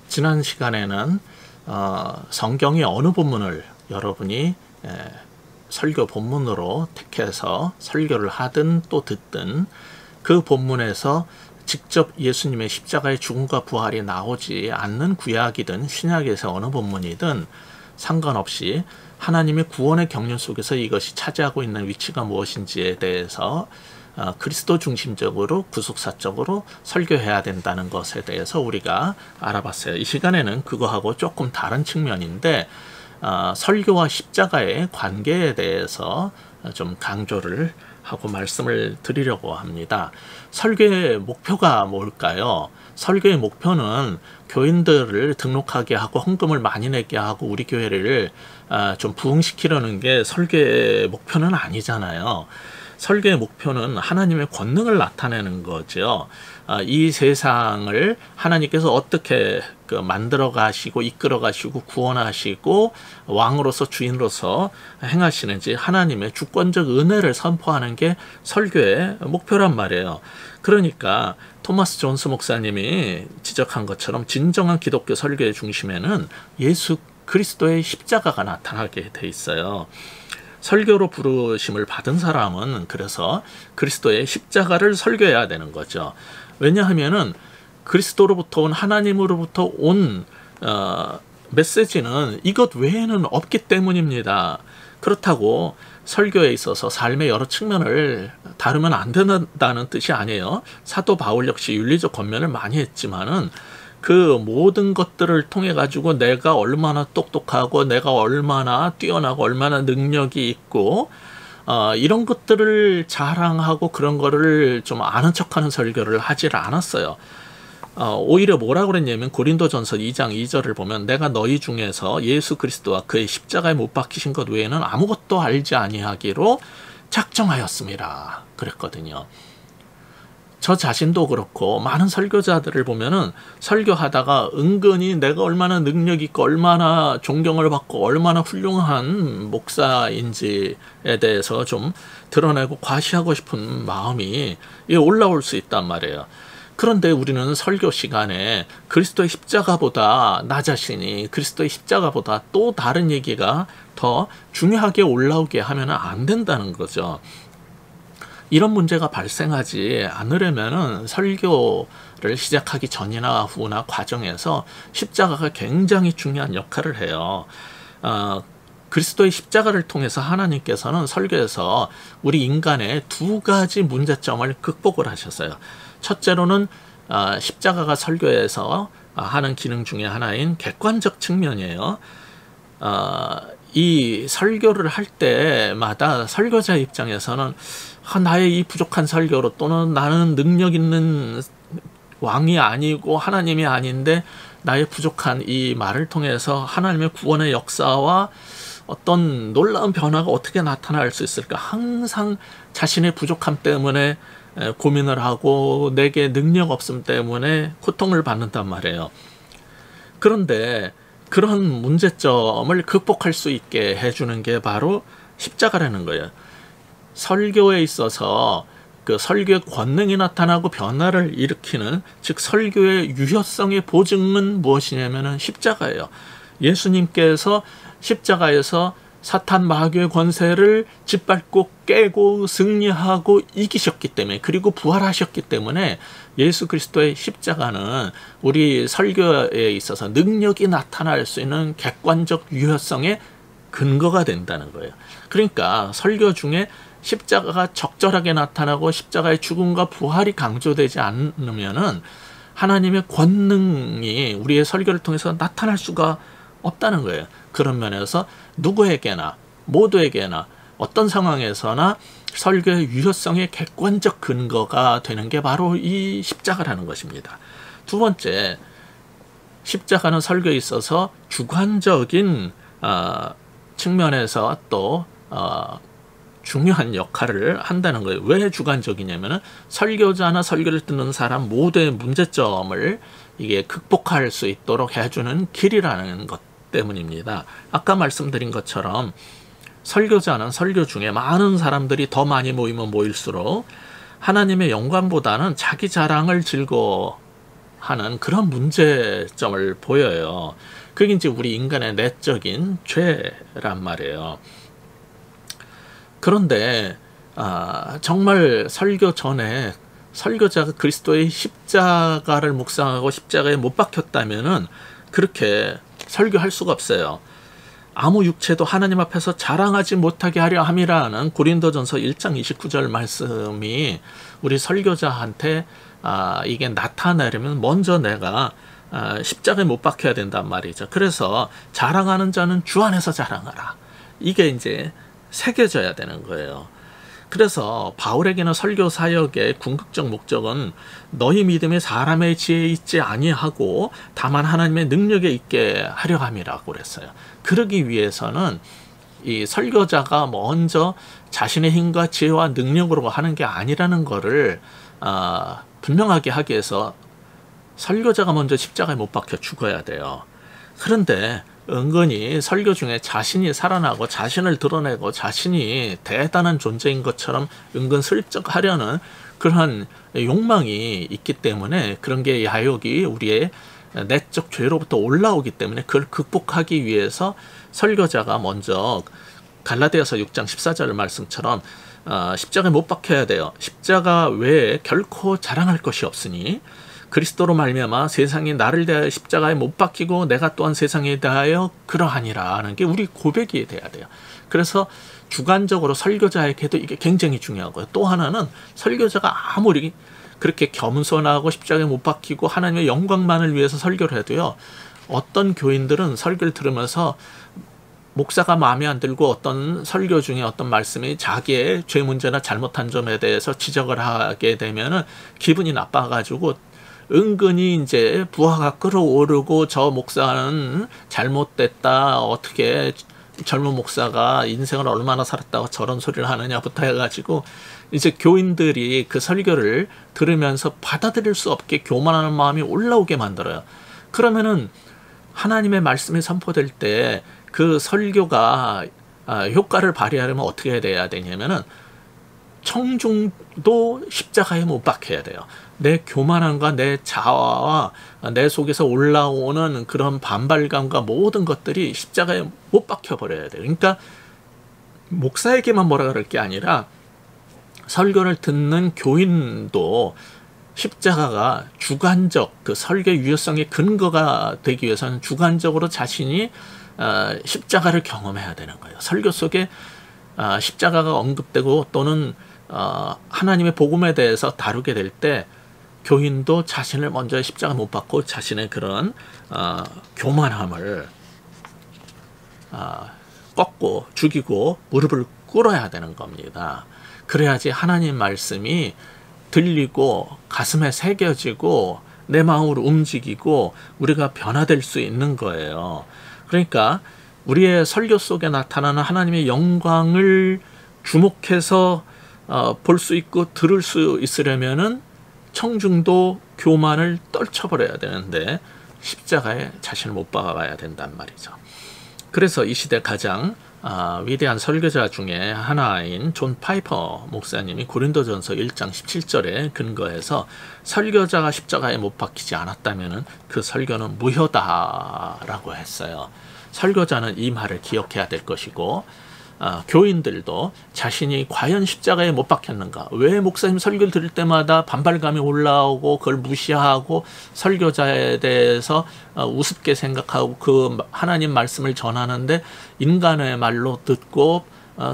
지난 시간에는 성경의 어느 본문을 여러분이 설교 본문으로 택해서 설교를 하든 또 듣든 그 본문에서 직접 예수님의 십자가의 죽음과 부활이 나오지 않는 구약이든 신약에서 어느 본문이든 상관없이 하나님의 구원의 경륜 속에서 이것이 차지하고 있는 위치가 무엇인지에 대해서 그리스도 중심적으로 구속사적으로 설교해야 된다는 것에 대해서 우리가 알아봤어요. 이 시간에는 그거하고 조금 다른 측면인데 설교와 십자가의 관계에 대해서 좀 강조를 하고 말씀을 드리려고 합니다. 설교의 목표가 뭘까요? 설교의 목표는 교인들을 등록하게 하고 헌금을 많이 내게 하고 우리 교회를 좀 부흥시키려는 게 설교의 목표는 아니잖아요. 설교의 목표는 하나님의 권능을 나타내는 거죠. 이 세상을 하나님께서 어떻게 만들어 가시고 이끌어 가시고 구원하시고 왕으로서 주인으로서 행하시는지 하나님의 주권적 은혜를 선포하는 게 설교의 목표란 말이에요. 그러니까 토마스 존스 목사님이 지적한 것처럼 진정한 기독교 설교의 중심에는 예수 그리스도의 십자가가 나타나게 돼 있어요. 설교로 부르심을 받은 사람은 그래서 그리스도의 십자가를 설교해야 되는 거죠. 왜냐하면은 그리스도로부터 온 하나님으로부터 온 메시지는 이것 외에는 없기 때문입니다. 그렇다고 설교에 있어서 삶의 여러 측면을 다루면 안 된다는 뜻이 아니에요. 사도 바울 역시 윤리적 권면을 많이 했지만은 그 모든 것들을 통해 가지고 내가 얼마나 똑똑하고 내가 얼마나 뛰어나고 얼마나 능력이 있고 이런 것들을 자랑하고 그런 거를 좀 아는 척하는 설교를 하질 않았어요. 오히려 뭐라 그랬냐면 고린도전서 2장 2절을 보면 내가 너희 중에서 예수 그리스도와 그의 십자가에 못 박히신 것 외에는 아무것도 알지 아니하기로 작정하였습니다. 그랬거든요. 저 자신도 그렇고 많은 설교자들을 보면은 설교하다가 은근히 내가 얼마나 능력 있고 얼마나 존경을 받고 얼마나 훌륭한 목사인지에 대해서 좀 드러내고 과시하고 싶은 마음이 올라올 수 있단 말이에요. 그런데 우리는 설교 시간에 그리스도의 십자가보다 나 자신이 그리스도의 십자가보다 또 다른 얘기가 더 중요하게 올라오게 하면 안 된다는 거죠. 이런 문제가 발생하지 않으려면은 설교를 시작하기 전이나 후나 과정에서 십자가가 굉장히 중요한 역할을 해요. 그리스도의 십자가를 통해서 하나님께서는 설교에서 우리 인간의 두 가지 문제점을 극복을 하셨어요. 첫째로는 십자가가 설교에서 하는 기능 중에 하나인 객관적 측면이에요. 이 설교를 할 때마다 설교자 입장에서는 나의 이 부족한 설교로 또는 나는 능력 있는 왕이 아니고 하나님이 아닌데 나의 부족한 이 말을 통해서 하나님의 구원의 역사와 어떤 놀라운 변화가 어떻게 나타날 수 있을까 항상 자신의 부족함 때문에 고민을 하고 내게 능력 없음 때문에 고통을 받는단 말이에요. 그런데 그런 문제점을 극복할 수 있게 해주는 게 바로 십자가라는 거예요. 설교에 있어서 그 설교의 권능이 나타나고 변화를 일으키는 즉 설교의 유효성의 보증은 무엇이냐면은 십자가예요. 예수님께서 십자가에서 사탄 마귀의 권세를 짓밟고 깨고 승리하고 이기셨기 때문에 그리고 부활하셨기 때문에 예수 그리스도의 십자가는 우리 설교에 있어서 능력이 나타날 수 있는 객관적 유효성의 근거가 된다는 거예요. 그러니까 설교 중에 십자가가 적절하게 나타나고 십자가의 죽음과 부활이 강조되지 않으면은 하나님의 권능이 우리의 설교를 통해서 나타날 수가 없다는 거예요. 그런 면에서 누구에게나 모두에게나 어떤 상황에서나 설교의 유효성의 객관적 근거가 되는 게 바로 이 십자가라는 것입니다. 두 번째, 십자가는 설교에 있어서 주관적인 측면에서 또 중요한 역할을 한다는 거예요. 왜 주관적이냐면은 설교자나 설교를 듣는 사람 모두의 문제점을 이게 극복할 수 있도록 해주는 길이라는 것 때문입니다. 아까 말씀드린 것처럼 설교자는 설교 중에 많은 사람들이 더 많이 모이면 모일수록 하나님의 영광보다는 자기 자랑을 하는 그런 문제점을 보여요. 그게 이제 우리 인간의 내적인 죄란 말이에요. 그런데 정말 설교 전에 설교자가 그리스도의 십자가를 묵상하고 십자가에 못 박혔다면은 그렇게 설교할 수가 없어요. 아무 육체도 하나님 앞에서 자랑하지 못하게 하려 함이라는 고린도전서 1장 29절 말씀이 우리 설교자한테 이게 나타나려면 먼저 내가 십자가에 못 박혀야 된단 말이죠. 그래서 자랑하는 자는 주 안에서 자랑하라. 이게 이제 새겨져야 되는 거예요. 그래서 바울에게는 설교 사역의 궁극적 목적은 너희 믿음이 사람의 지혜에 있지 아니하고 다만 하나님의 능력에 있게 하려 함이라고 그랬어요. 그러기 위해서는 이 설교자가 먼저 자신의 힘과 지혜와 능력으로 하는 게 아니라는 거를 분명하게 하기 위해서 설교자가 먼저 십자가에 못 박혀 죽어야 돼요. 그런데 은근히 설교 중에 자신이 살아나고 자신을 드러내고 자신이 대단한 존재인 것처럼 은근슬쩍 하려는 그런 욕망이 있기 때문에 그런 게 야욕이 우리의 내적 죄로부터 올라오기 때문에 그걸 극복하기 위해서 설교자가 먼저 갈라디아서 6장 14절 말씀처럼 십자가에 못 박혀야 돼요. 십자가 외에 결코 자랑할 것이 없으니 그리스도로 말미암아 세상이 나를 대하여 십자가에 못 박히고 내가 또한 세상에 대하여 그러하니라 하는 게 우리 고백이 돼야 돼요. 그래서 주관적으로 설교자에게도 이게 굉장히 중요하고요. 또 하나는 설교자가 아무리 그렇게 겸손하고 십자가에 못 박히고 하나님의 영광만을 위해서 설교를 해도요. 어떤 교인들은 설교를 들으면서 목사가 마음에 안 들고 어떤 설교 중에 어떤 말씀이 자기의 죄 문제나 잘못한 점에 대해서 지적을 하게 되면은 기분이 나빠가지고 은근히 이제 부하가 끌어오르고 저 목사는 잘못됐다. 어떻게 젊은 목사가 인생을 얼마나 살았다고 저런 소리를 하느냐부터 해가지고 이제 교인들이 그 설교를 들으면서 받아들일 수 없게 교만하는 마음이 올라오게 만들어요. 그러면은 하나님의 말씀이 선포될 때 그 설교가 효과를 발휘하려면 어떻게 돼야 되냐면은 청중도 십자가에 못 박혀야 돼요. 내 교만함과 내 자아와 내 속에서 올라오는 그런 반발감과 모든 것들이 십자가에 못 박혀버려야 돼요. 그러니까 목사에게만 뭐라 그럴 게 아니라 설교를 듣는 교인도 십자가가 주관적 그 설교 유효성의 근거가 되기 위해서는 주관적으로 자신이 십자가를 경험해야 되는 거예요. 설교 속에 십자가가 언급되고 또는 하나님의 복음에 대해서 다루게 될 때 교인도 자신을 먼저 십자가 못 박고 자신의 그런 교만함을 꺾고 죽이고 무릎을 꿇어야 되는 겁니다. 그래야지 하나님 말씀이 들리고 가슴에 새겨지고 내 마음으로 움직이고 우리가 변화될 수 있는 거예요. 그러니까 우리의 설교 속에 나타나는 하나님의 영광을 주목해서 볼 수 있고 들을 수 있으려면은 청중도 교만을 떨쳐버려야 되는데 십자가에 자신을 못 박아야 된단 말이죠. 그래서 이 시대 가장 위대한 설교자 중에 하나인 존 파이퍼 목사님이 고린도전서 1장 17절에 근거해서 설교자가 십자가에 못 박히지 않았다면 그 설교는 무효다라고 했어요. 설교자는 이 말을 기억해야 될 것이고 교인들도 자신이 과연 십자가에 못 박혔는가, 왜 목사님 설교를 들을 때마다 반발감이 올라오고 그걸 무시하고 설교자에 대해서 우습게 생각하고 그 하나님 말씀을 전하는데 인간의 말로 듣고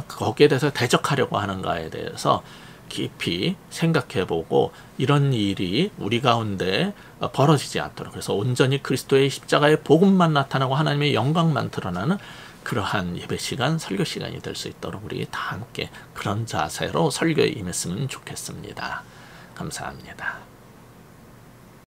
거기에 대해서 대적하려고 하는가에 대해서 깊이 생각해보고 이런 일이 우리 가운데 벌어지지 않도록, 그래서 온전히 그리스도의 십자가의 복음만 나타나고 하나님의 영광만 드러나는 그러한 예배 시간, 설교 시간이 될 수 있도록 우리 다 함께 그런 자세로 설교에 임했으면 좋겠습니다. 감사합니다.